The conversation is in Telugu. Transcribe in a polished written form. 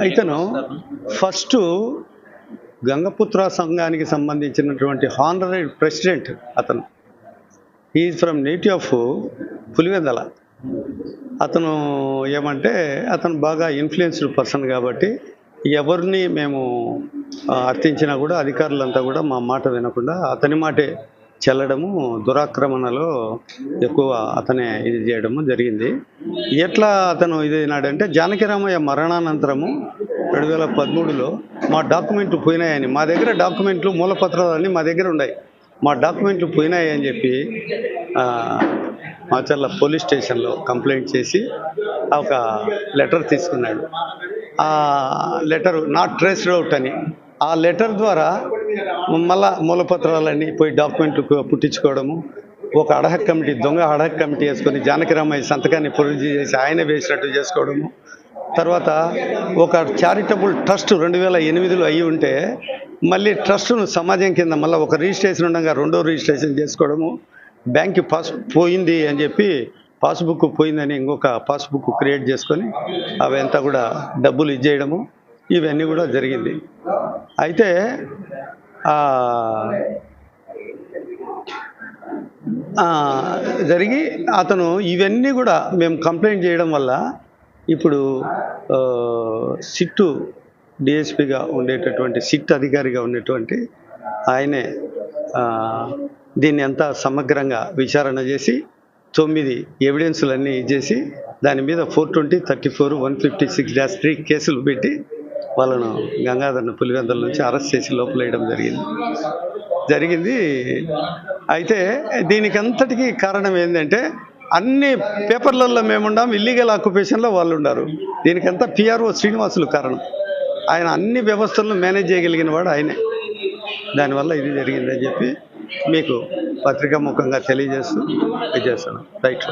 ఇతను ఫస్టు గంగపుత్ర సంఘానికి సంబంధించినటువంటి హానరీ ప్రెసిడెంట్ అతను. Is from native of Pulivendula. అతను ఏమంటే అతను బాగా ఇన్ఫ్లుయెన్స్డ్ పర్సన్ కాబట్టి ఎవరిని మేము అర్థించినా కూడా అధికారులంతా కూడా మా మాట వినకుండా అతని మాటే చెల్లడము, దురాక్రమణలో ఎక్కువ అతనే ఇది చేయడము జరిగింది. ఎట్లా అతను ఇది నాడంటే జానకిరామయ్య మరణానంతరము 2013లో మా డాక్యుమెంట్లు పోయినాయని, మా దగ్గర డాక్యుమెంట్లు మూలపత్రాలన్నీ మా దగ్గర ఉన్నాయి, మా డాక్యుమెంట్లు పోయినాయని చెప్పి మాచర్ల పోలీస్ స్టేషన్లో కంప్లైంట్ చేసి ఒక లెటర్ తీసుకున్నాడు. ఆ లెటర్ నాట్ ట్రేస్డ్ అవుట్ అని. ఆ లెటర్ ద్వారా మళ్ళా మూలపత్రాలన్నీ పోయి డాక్యుమెంట్లు పుట్టించుకోవడము, ఒక అడహక్ కమిటీ, దొంగ అడహక్ కమిటీ వేసుకొని జానకిరామయ్య సంతకాన్ని ప్రొడ్యూస్ చేసి ఆయన వేసినట్టు చేసుకోవడము. తర్వాత ఒక చారిటబుల్ ట్రస్ట్ 2008లో అయ్యి ఉంటే మళ్ళీ ట్రస్టును సమాజం కింద మళ్ళీ ఒక రిజిస్ట్రేషన్ ఉండగా రెండో రిజిస్ట్రేషన్ చేసుకోవడము, బ్యాంక్కి పోయింది అని చెప్పి పాస్బుక్ పోయిందని ఇంకొక పాస్బుక్ క్రియేట్ చేసుకొని అవంతా కూడా డబ్బులు ఇచ్చేయడము, ఇవన్నీ కూడా జరిగింది. అయితే జరిగి అతను ఇవన్నీ కూడా మేము కంప్లైంట్ చేయడం వల్ల ఇప్పుడు సిట్టు డిఎస్పిగా ఉండేటటువంటి సిట్ అధికారిగా ఉండేటువంటి ఆయనే దీన్ని అంతా సమగ్రంగా విచారణ చేసి 9 ఎవిడెన్సులన్నీ ఇచ్చేసి దాని మీద 420, 34, 156-3 కేసులు పెట్టి వాళ్ళను గంగాధర్ను పులివెందుల నుంచి అరెస్ట్ చేసి లోపల వేయడం జరిగింది. అయితే దీనికి అంతటికీ కారణం ఏంటంటే అన్ని పేపర్లలో మేముండాం, ఇల్లీగల్ ఆక్యుపేషన్లో వాళ్ళు ఉన్నారు. దీనికంతా పిఆర్ఓ శ్రీనివాసులు కారణం. ఆయన అన్ని వ్యవస్థలను మేనేజ్ చేయగలిగిన వాడు ఆయనే. దానివల్ల ఇది జరిగిందని చెప్పి మీకు పత్రికాముఖంగా తెలియజేస్తూ ఇది చేస్తాను. రైట్.